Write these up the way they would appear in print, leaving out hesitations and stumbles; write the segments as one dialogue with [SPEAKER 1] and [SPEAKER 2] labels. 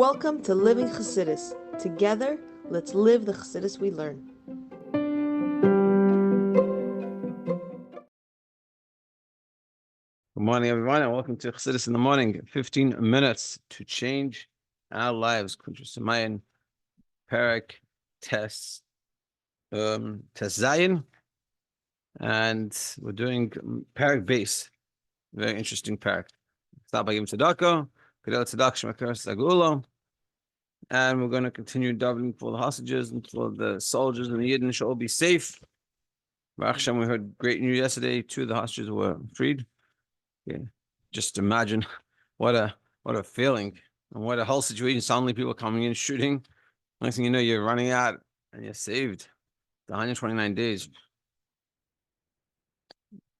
[SPEAKER 1] Welcome to Living Chassidus. Together, let's live the Chassidus we learn.
[SPEAKER 2] Good morning, everyone, and welcome to Chassidus in the Morning. 15 minutes to change our lives. Kuntres, Umaayan, Perek, Tes Zayin, and we're doing Perek base. Very interesting Perek. Start by giving tzedakah, Kedel tzedakah shemakeres zagulo, and we're going to continue davening for the hostages and for the soldiers and the Yidden should all be safe. Baruch Hashem, we heard great news yesterday. 2 of the hostages were freed. Yeah. Just imagine what a feeling and what a whole situation. Suddenly people coming in, shooting. Next thing you know, you're running out and you're saved. The 129 days.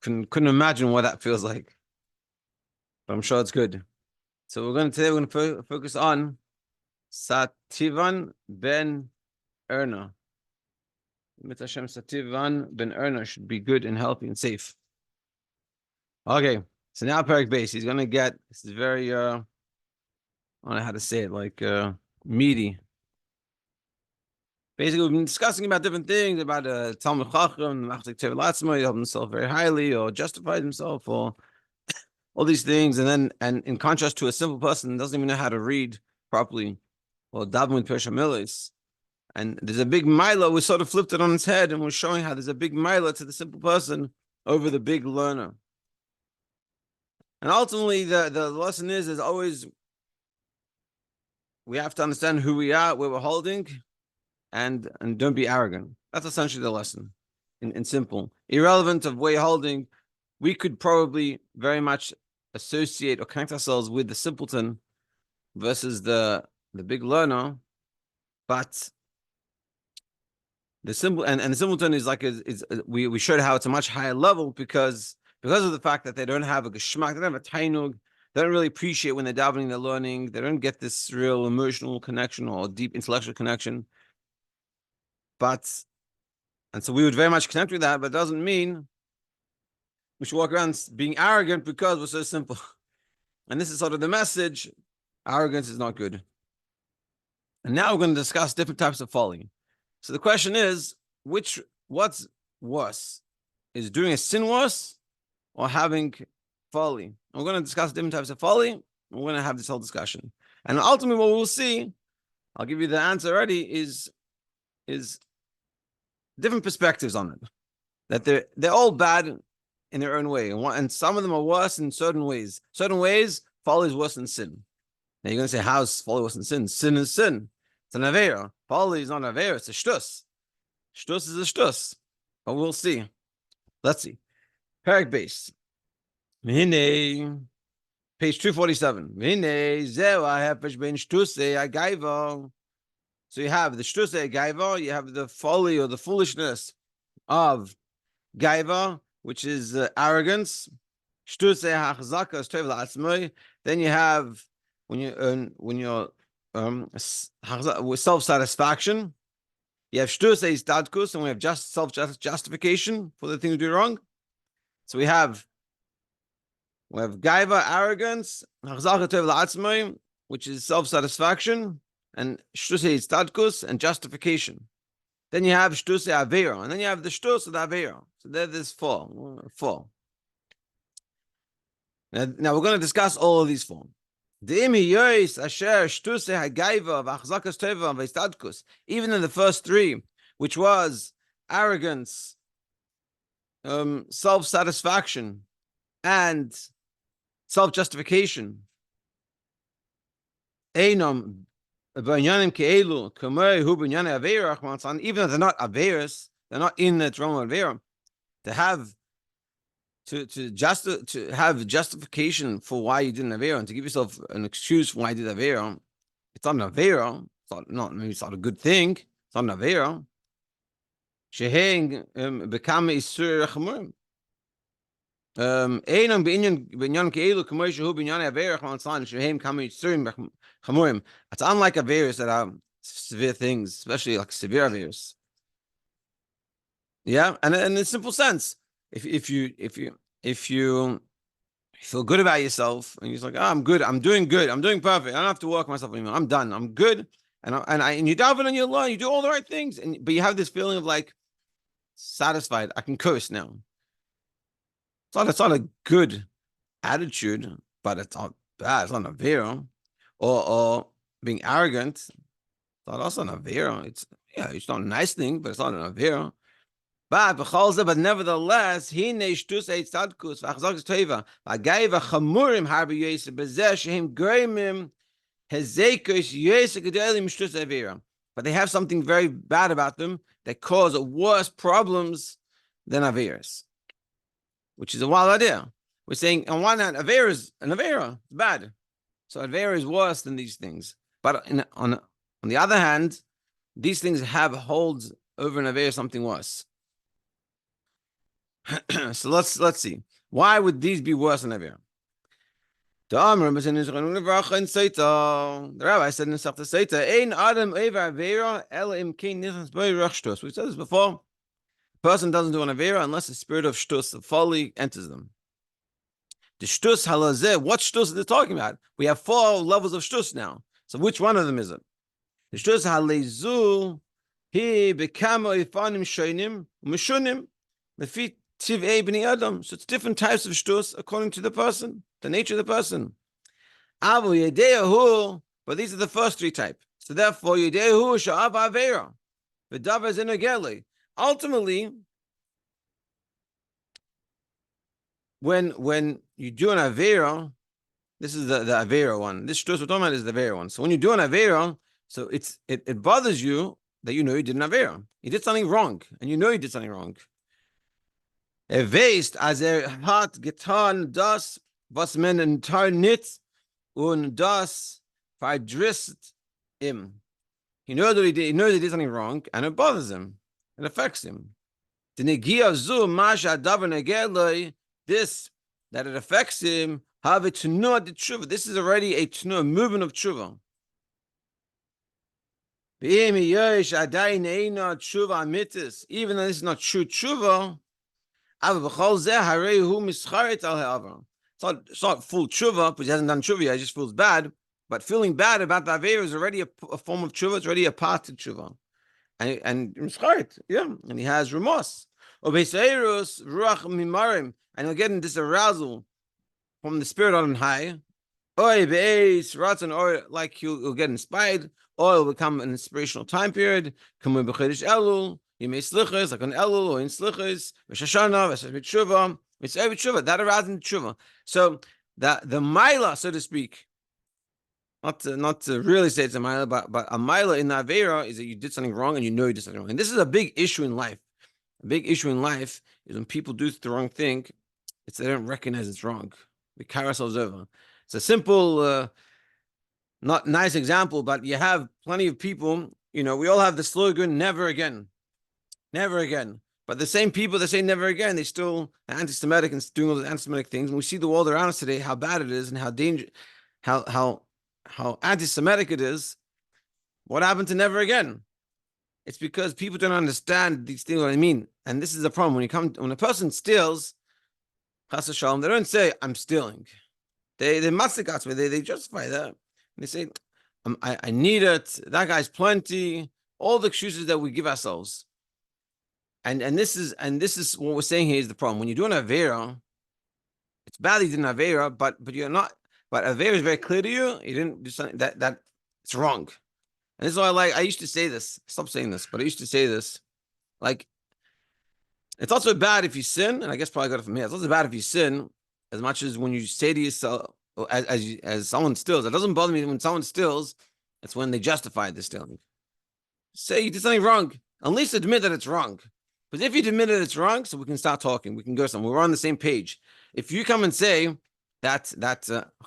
[SPEAKER 2] Couldn't imagine what that feels like. But I'm sure it's good. So today we're going to focus on Sativan Ben Erna. Mit Hashem, Sativan Ben Erna should be good and healthy and safe. Okay. So now Perek base, he's going to get, this is very, I don't know how to say it, like meaty. Basically, we've been discussing about different things, about Talmud Chacham, he held himself very highly, or justified himself, or all these things. And in contrast to a simple person who doesn't even know how to read properly, or daven with Pesha Milis. And there's a big Mila, we sort of flipped it on its head, and we're showing how there's a big Mila to the simple person over the big learner. And ultimately, the lesson is always, we have to understand who we are, where we're holding, and don't be arrogant. That's essentially the lesson, in simple. Irrelevant of where you're holding, we could probably very much associate or connect ourselves with the simpleton versus the big learner, but the simple and the simpleton is like we showed how it's a much higher level because of the fact that they don't have a geschmack, they don't have a tainug, they don't really appreciate when they're davening, they're learning, they don't get this real emotional connection or deep intellectual connection. And so we would very much connect with that, but it doesn't mean we should walk around being arrogant because we're so simple. And this is sort of the message. Arrogance is not good. And now we're going to discuss different types of folly. So the question is, what's worse? Is doing a sin worse or having folly? And we're going to discuss different types of folly. And we're going to have this whole discussion. And ultimately what we'll see, I'll give you the answer already, is different perspectives on it. That they're all bad in their own way. And some of them are worse in certain ways. Certain ways, folly is worse than sin. Now you're going to say, how is folly worse than sin? Sin is sin. It's an avera. Folly is not an avera, it's a shtus. Shtus is a shtus. But we'll see. Let's see. Perek base. Mihine. Page 247. Mihine. Zeu ha'hefesh ben shtusei ha'gaiva. So you have the shtusei ha'gaiva, you have the folly or the foolishness of gaiva, which is arrogance. Shtusei ha'chazaka is tov la'atzmai. Then you have when you're with self-satisfaction. You have shtusei istadkus, and we have just self-justification for the thing we do wrong. So we have gaiva, arrogance, hachzaka tov la'atzmai, which is self-satisfaction, and shtusei istadkus and justification. Then you have shtusei avera, and then you have the shtus of the avera. So there's four. Now we're going to discuss all of these four. Even in the first three, which was arrogance, self-satisfaction, and self-justification, even though they're not averas, they're not in the realm of avera, to have justification for why you did an avera and to give yourself an excuse for why you did avera. It's not an avera. Maybe it's not a good thing. It's not an avera. Sheheng become isur chamurim. Einam b'inyan keilu k'moy shehu b'inyan avera ch'mantzan shehem kama isurim chamurim. It's unlike averas that are severe things, especially like severe averas. Yeah, and in a simple sense. If you You feel good about yourself, and you're like, oh, I'm good, I'm doing good, I'm doing perfect. I don't have to work myself anymore. I'm done. I'm good. And you daven on your law, you do all the right things, but you have this feeling of like satisfied. I can curse now. It's not a good attitude, but it's not bad. It's not a avera. Or being arrogant. It's also an avera. It's not a nice thing, but it's not an avera. But nevertheless, he neshtus eit tzadkus v'achzak teva v'agayva chamurim harbi yosef bezeh shehem greimim hezekish yosef gedolim shtus avera. But they have something very bad about them that cause worse problems than averas, which is a wild idea. We're saying on one hand, avera is an avera, it's bad. So avera is worse than these things. But on the other hand, these things have holds over an avera something worse. So let's see. Why would these be worse than avera? The rabbi said in the Sativan Ben Erna, we said this before. A person doesn't do an avera unless the spirit of shtus, the folly, enters them. The shtus halazeh, what shtus are they talking about? We have 4 levels of shtus now. So which one of them is it? The shtus halezu, he bekamo ifanim shoinim, mishunim, lefit tivei b'nei adam. So it's different types of shtus according to the person, the nature of the person. Avu yedeyahu, but these are the first 3 types. So therefore, yedeyahu sha'av avera, v'davar zenogeli. Ultimately, when you do an avera, this is the avera one. This shtus we're talking about is the avera one. So when you do an avera, so it bothers you that you know you did an avera. You did something wrong, and you know you did something wrong. Erweist as hat getan das, was men entar nit und das verdrisst him. He knows that he did. He knows he did something wrong, and it bothers him. It affects him. The negia zu masha davar negeloi. This that it affects him. Have it to know the tshuva. This is already a movement of tshuva. Even though this is not true tshuva, it's not full tshuva, because he hasn't done tshuva yet, he just feels bad. But feeling bad about the avera is already a form of tshuva, it's already a part of tshuva. And he has remorse. And he'll get in this arousal from the spirit on high. Or like he'll get inspired, or it'll become an inspirational time period. You may slichas, like an elul, or in slichas, v'shashana, v'shashana, it's every tshuva that arouses in tshuva. So the maila, so to speak, not to really say it's a maila, but a maila in the avera is that you did something wrong and you know you did something wrong. And this is a big issue in life. A big issue in life is when people do the wrong thing, it's they don't recognize it's wrong. We carry ourselves over. It's a simple, not nice example, but you have plenty of people, we all have the slogan, never again. Never again. But the same people that say never again, they still are anti-Semitic and doing all those anti-Semitic things. And we see the world around us today, how bad it is and how dangerous, how anti-Semitic it is. What happened to never again? It's because people don't understand these things, what I mean. And this is the problem. When a person steals, chas v'shalom, they don't say, I'm stealing. They justify that. And they say, I need it. That guy's plenty. All the excuses that we give ourselves. And this is what we're saying here is the problem. When you do an avera, it's bad that you did an avera, but you're not. But avera is very clear to you. You didn't do something that it's wrong. And this is why I used to say this. Stop saying this, but I used to say this. Like, it's also bad if you sin, and I guess probably got it from here. It's also bad if you sin, as much as when you say to yourself, as someone steals. It doesn't bother me when someone steals. It's when they justify the stealing. Say you did something wrong. At least admit that it's wrong. Because if you admit that it's wrong, so we can start talking. We can go somewhere. We're on the same page. If you come and say that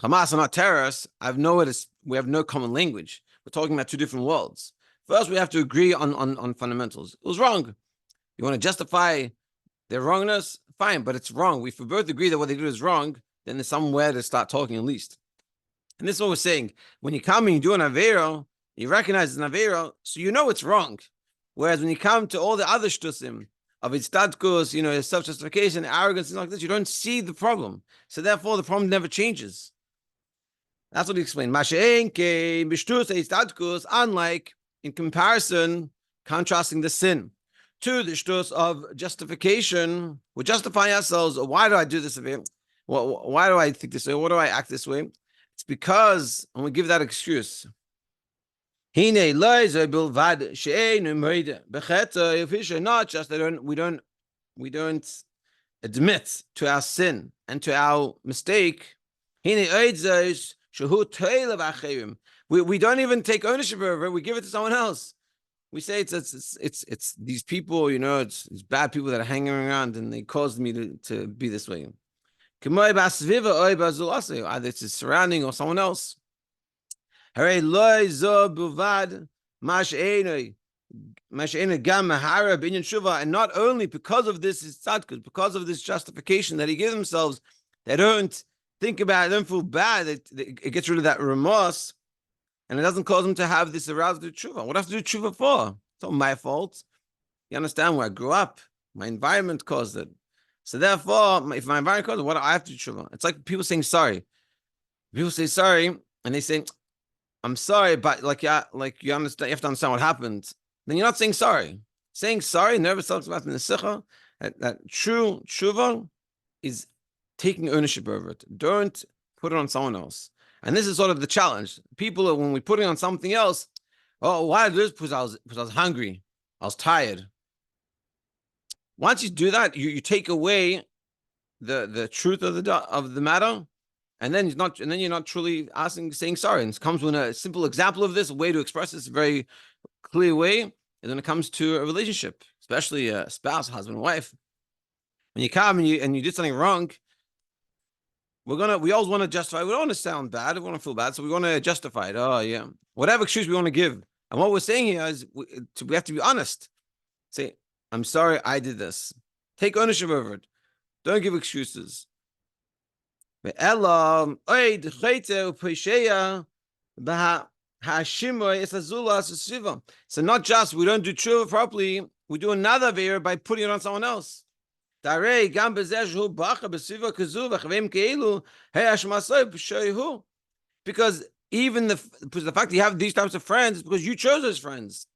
[SPEAKER 2] Hamas are not terrorists, we have no common language. We're talking about 2 different worlds. First, we have to agree on fundamentals. It was wrong. You want to justify their wrongness? Fine, but it's wrong. If we both agree that what they did is wrong, then there's somewhere to start talking at least. And this is what we're saying. When you come and you do an avera, you recognize it's an avera, so you know it's wrong. Whereas when you come to all the other shtusim of tzedakos, self-justification, arrogance, and like this, you don't see the problem. So therefore, the problem never changes. That's what he explained. Unlike, in comparison, contrasting the sin to the shtus of justification, we're justifying ourselves. Why do I do this way? Why do I think this way? Why do I act this way? It's because, and we give that excuse. Not just that we don't admit to our sin and to our mistake. We don't even take ownership over it. We give it to someone else. We say it's these people, it's bad people that are hanging around and they caused me to be this way. Either it's his surrounding or someone else. And not only because of this is tzadkus, because of this justification that he gives themselves, they don't think about it, they don't feel bad. It gets rid of that remorse, and it doesn't cause them to have this arousal to do tshuva. What do I have to do tshuva for? It's not my fault. You understand where I grew up? My environment caused it. So therefore, if my environment caused it, what do I have to do tshuva? It's like people saying sorry. People say sorry, and they say, I'm sorry, but like you understand, you have to understand what happened. Then you're not saying sorry. Saying sorry never talks about in the sikha. That true tshuva is taking ownership over it. Don't put it on someone else. And this is sort of the challenge. People, when we put it on something else, why did this? Because I was hungry. I was tired. Once you do that, you take away the truth of the matter. And then you're not truly saying sorry. And it comes with a simple example of this, a way to express this, a very clear way. And when it comes to a relationship, especially a spouse, husband, and wife, when you come and you did something wrong, we always want to justify. We don't want to sound bad. We want to feel bad, so we want to justify it. Oh yeah, whatever excuse we want to give. And what we're saying here is we have to be honest. Say, I'm sorry, I did this. Take ownership over it. Don't give excuses. So not just we don't do tshuva properly, we do another avera by putting it on someone else. Because even the fact that you have these types of friends is because you chose those friends.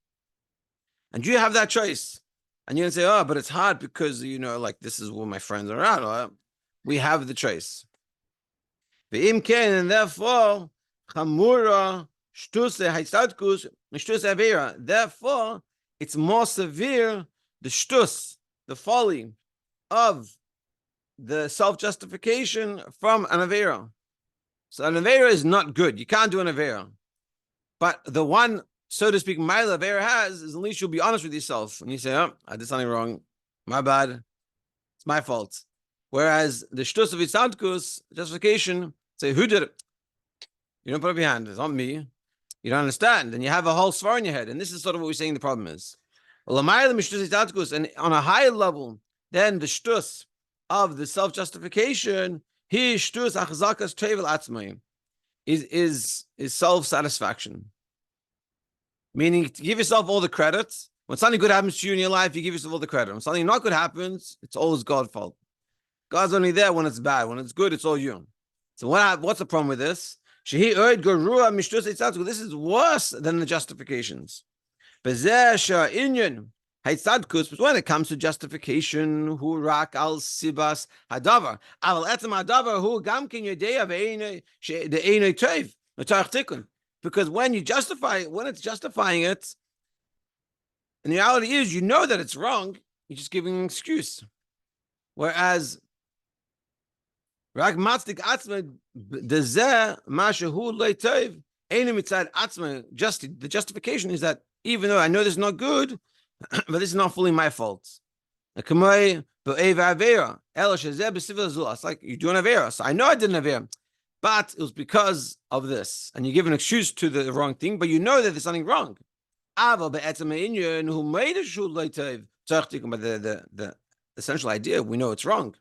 [SPEAKER 2] And you have that choice. And you can say, oh, but it's hard because, like this is where my friends are at. We have the choice. And therefore, therefore, it's more severe, the shtus, the folly of the self-justification from an avera. So an avera is not good. You can't do an avera. But the one, so to speak, mile avera has is at least you'll be honest with yourself. And you say, oh, I did something wrong. My bad. It's my fault. Whereas the shtus of itzadkus, justification, say, who did it? You don't put up your hand. It's not me. You don't understand. And you have a whole svar in your head. And this is sort of what we're saying the problem is. And on a higher level, then the shtus of the self-justification, his shtus achzakas tevel atzmayim, is self-satisfaction. Meaning, to give yourself all the credit. When something good happens to you in your life, you give yourself all the credit. When something not good happens, it's always God's fault. God's only there when it's bad. When it's good, it's all you. So what's the problem with this? This is worse than the justifications. But when it comes to justification, hu rak al sibas hadavar, aval etzem hadavar hu gam kin yedei the einay toiv l'tarach tikkun. Because when it's justifying it, and the reality is, you know that it's wrong. You're just giving an excuse. Whereas rak matzdik atzma dezeh mashahu leitov einay mitzad atzma. The justification is that even though I know this is not good, but this is not fully my fault. It's like you're doing avera. So I know I did an avera, but it was because of this. And you give an excuse to the wrong thing, but you know that there's something wrong. But the essential idea, we know it's wrong.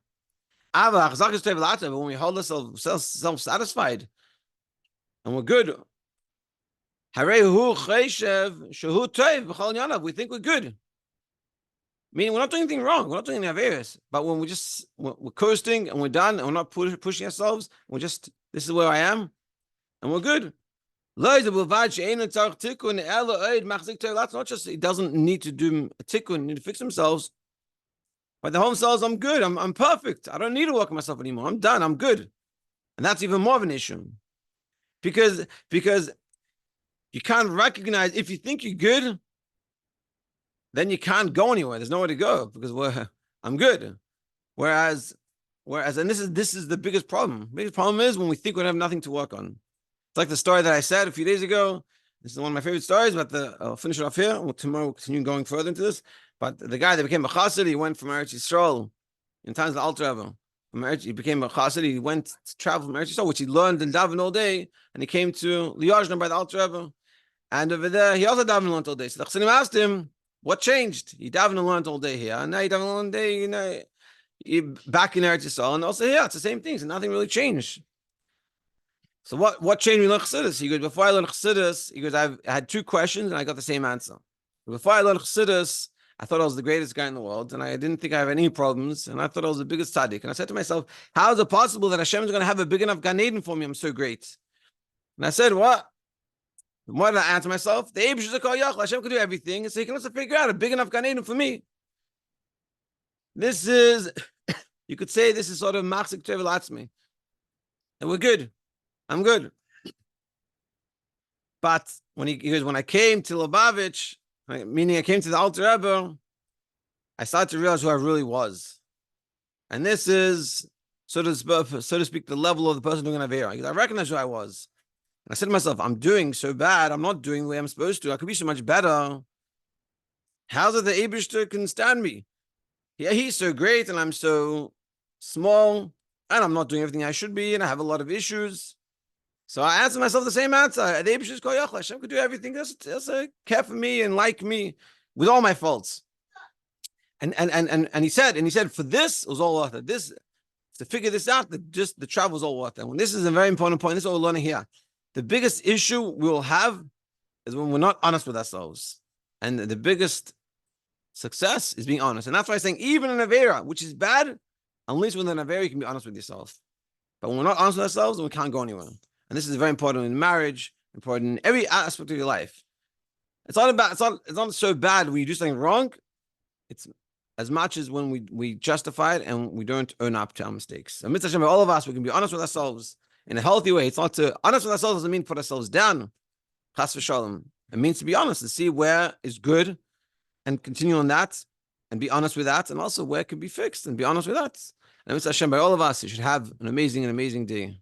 [SPEAKER 2] But when we hold ourselves self-satisfied and we're good, we think we're good. Meaning we're not doing anything wrong. We're not doing any Averis. But when we're coasting and we're done and we're not pushing ourselves, we're just, this is where I am, and we're good. That's not just, he doesn't need to do a tikkun, need to fix themselves. But the home selves, I'm good. I'm perfect. I don't need to work on myself anymore. I'm done. I'm good. And that's even more of an issue. Because you can't recognize, if you think you're good, then you can't go anywhere. There's nowhere to go because I'm good. Whereas, and this is the biggest problem. The biggest problem is when we think we have nothing to work on. It's like the story that I said a few days ago. This is one of my favorite stories, but I'll finish it off here. Tomorrow we'll continue going further into this. But the guy that became a chassid, he went from Eretz Yisrael in times of the Alter Rebbe. He became a chassid. He went to travel from Eretz Yisrael, which he learned in daven all day, and he came to Liozna by the Alter Rebbe. And over there, he also daven and learned all day. So the chassidim asked him, what changed? He daven and learned all day here, and now he daven all day, back in Eretz Yisrael, and also here, it's the same thing. So nothing really changed. So what changed me learn Chassidus? He goes, before I learned Chassidus, he goes, I had two questions and I got the same answer. Before I learned Chassidus, I thought I was the greatest guy in the world, and I didn't think I have any problems, and I thought I was the biggest tzaddik. And I said to myself, how is it possible that Hashem is going to have a big enough Gan Eden for me? I'm so great. And I said, what? What did I answer myself? The Eibush is a Kol Yachol. Hashem could do everything, and so he can also figure out a big enough Gan Eden for me. This is, you could say, this is sort of Machzik Tevel Atzmi. And we're good. I'm good. But when he goes, when I came to Lubavitch, meaning I came to the Alter Rebbe, I started to realize who I really was. And this is, so to speak, the level of the person doing an Avera. Because I recognize who I was. And I said to myself, I'm doing so bad. I'm not doing the way I'm supposed to. I could be so much better. How's it the Eibishter can stand me? Yeah, he's so great and I'm so small and I'm not doing everything I should be and I have a lot of issues. So I answered myself the same answer. The Eibishter is Kol Yachol. Hashem could do everything. Just care for me and like me with all my faults. And he said, for this, it was all worth it. This, to figure this out, the travel was all worth it. And this is a very important point. This is what we're learning here. The biggest issue we will have is when we're not honest with ourselves. And the biggest success is being honest. And that's why I'm saying, even in Avera, which is bad, at least with an Avera, you can be honest with yourself. But when we're not honest with ourselves, then we can't go anywhere. And this is very important in marriage, important in every aspect of your life. It's not so bad when you do something wrong. It's as much as when we justify it and we don't own up to our mistakes. And Mitzvah Hashem, all of us, we can be honest with ourselves in a healthy way. It's not to honest with ourselves doesn't mean put ourselves down. Chas v'shalom. It means to be honest, to see where is good and continue on that and be honest with that, and also where it can be fixed and be honest with that. And Mitzvah Hashem, by all of us, you should have an amazing day.